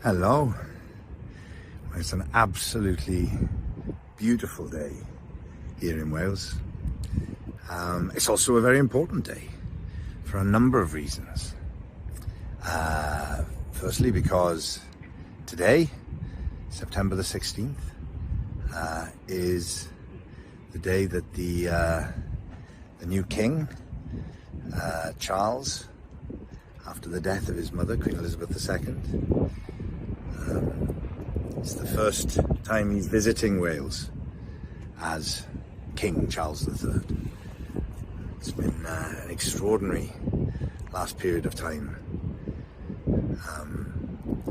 Hello. It's an absolutely beautiful day here in Wales. It's also a very important day for a number of reasons. Firstly, because today, September the 16th, is the day that the new king, Charles, after the death of his mother, Queen Elizabeth II, it's the first time he's visiting Wales as King Charles III. It's been an extraordinary last period of time,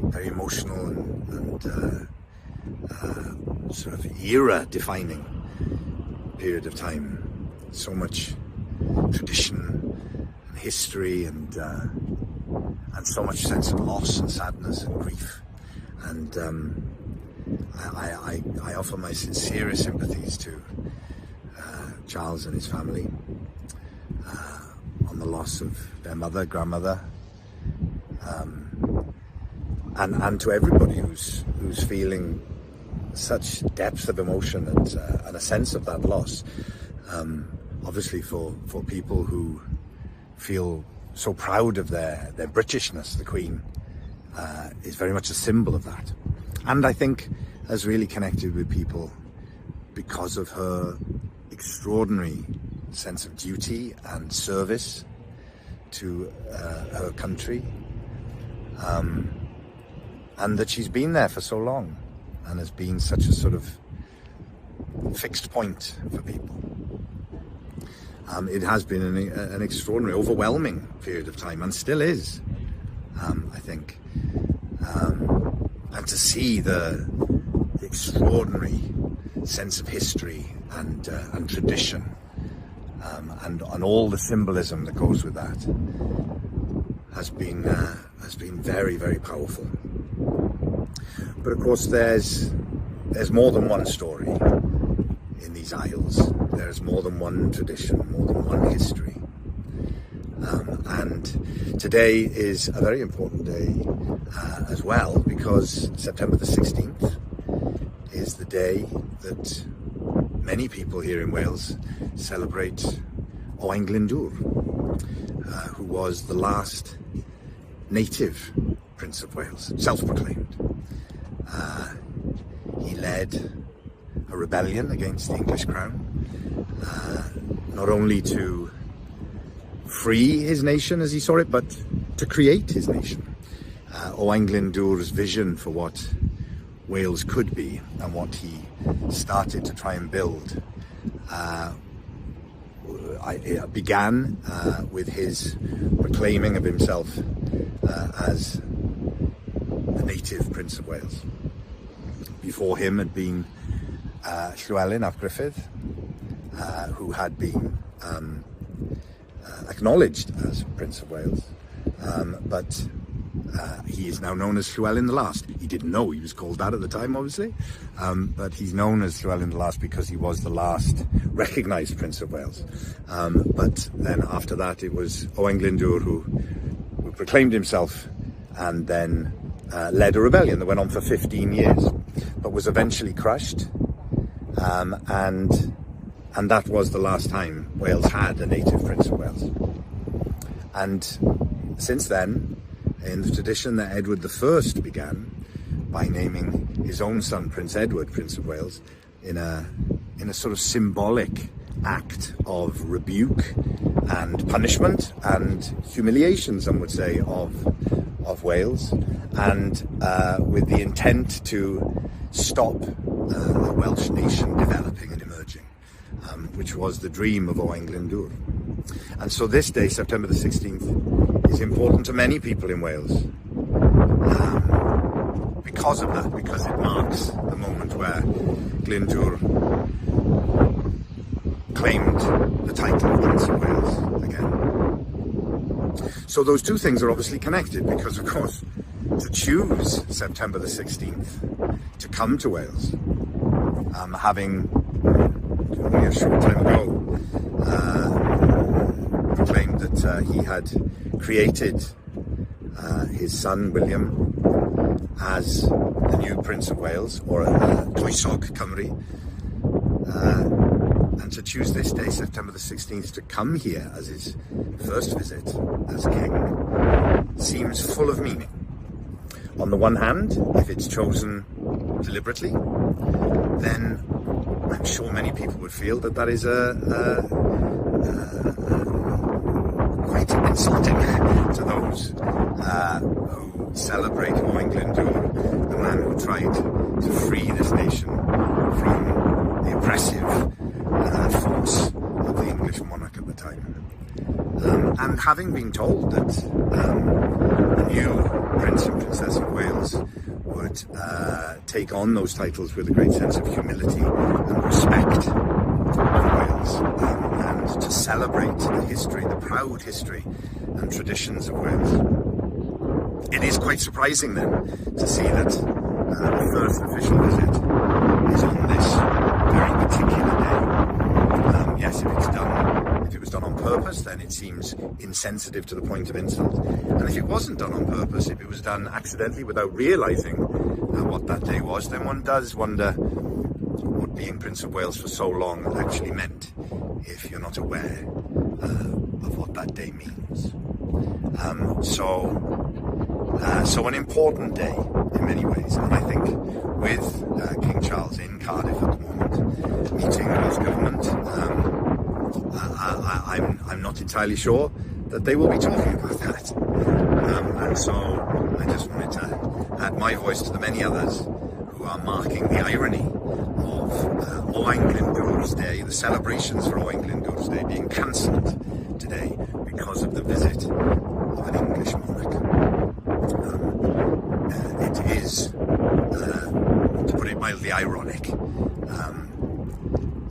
very emotional and sort of era-defining period of time. So much tradition and history and so much sense of loss and sadness and grief. And I offer my sincerest sympathies to Charles and his family on the loss of their mother, grandmother, and to everybody who's feeling such depth of emotion and a sense of that loss. Obviously for people who feel so proud of their Britishness, the Queen is very much a symbol of that, and I think has really connected with people because of her extraordinary sense of duty and service to her country, and that she's been there for so long and has been such a sort of fixed point for people. It has been an extraordinary, overwhelming period of time, and still is, I think. And to see the extraordinary sense of history and tradition, and all the symbolism that goes with that, has been very, very powerful. But of course, there's more than one story in these Isles. There's more than one tradition, more than one history. And today is a very important day as well, because September the 16th is the day that many people here in Wales celebrate Owain Glyndŵr, who was the last native Prince of Wales, self-proclaimed. He led a rebellion against the English crown, not only to free his nation as he saw it, but to create his nation. Owain Glyndŵr's vision for what Wales could be and what he started to try and build began with his proclaiming of himself as the native Prince of Wales. Before him had been Llywelyn ap Gruffydd, who had been acknowledged as Prince of Wales, but he is now known as Llywelyn the Last. He didn't know he was called that at the time, obviously, but he's known as Llywelyn the Last because he was the last recognised Prince of Wales. But then after that, it was Owain Glyndŵr who proclaimed himself and then led a rebellion that went on for 15 years, but was eventually crushed, and that was the last time Wales had a native Prince of Wales. And since then, in the tradition that Edward I began by naming his own son Prince Edward, Prince of Wales, in a sort of symbolic act of rebuke and punishment and humiliation, some would say, of Wales, and with the intent to stop the Welsh nation developing and emerging, which was the dream of Owain Glyndŵr. And so this day, September the 16th, is important to many people in Wales because of that, because it marks the moment where Glyndŵr claimed the title of Prince of Wales again. So those two things are obviously connected, because of course to choose September the 16th to come to Wales, having only a short time ago proclaimed that he had created his son William as the new Prince of Wales, or Croesog Cymru, and to choose this day, September the 16th, to come here as his first visit as king seems full of meaning. On the one hand, if it's chosen deliberately, then I'm sure many people would feel that that is quite insulting to those who celebrate Owain Glyndŵr, the man who tried to free this nation from the oppressive force of the English monarch at the time. And having been told that the new Prince and Princess of Wales would take on those titles with a great sense of humility and respect for Wales, and to celebrate the history, the proud history and traditions of Wales. It is quite surprising then to see that the first official visit is on this very particular day. Yes, if it was done on purpose, then it seems insensitive to the point of insult. And if it wasn't done on purpose, if it was done accidentally without realising what that day was, then one does wonder what being Prince of Wales for so long actually meant, if you're not aware of what that day means. So an important day in many ways, and I think with King Charles in Cardiff at the moment, meeting Welsh government, I'm not entirely sure that they will be talking about that. And so I just wanted to add my voice to the many others who are marking the irony of Owain Glyndŵr's Day, the celebrations for Owain Glyndŵr's Day being cancelled today because of the visit of an English monarch. It is, to put it mildly, ironic.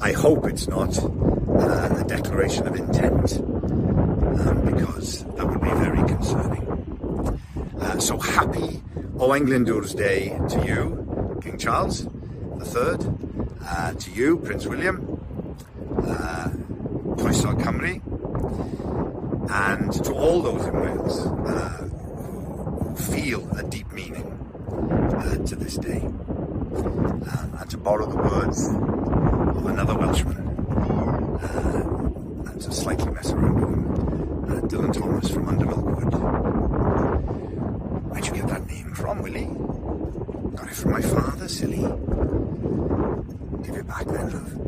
I hope it's not a declaration of intent, because that would be very concerning. So happy Owain Glyndŵr's Day to you, King Charles III, to you, Prince William, Croesog Cymru, and to all those in Wales who feel a deep meaning to this day. And to borrow the words of another Welshman, and to slightly mess around with him, Dylan Thomas from Under Milkwood. Where'd you get that name from, Willie? Got it from my father, silly. Give it back then, love.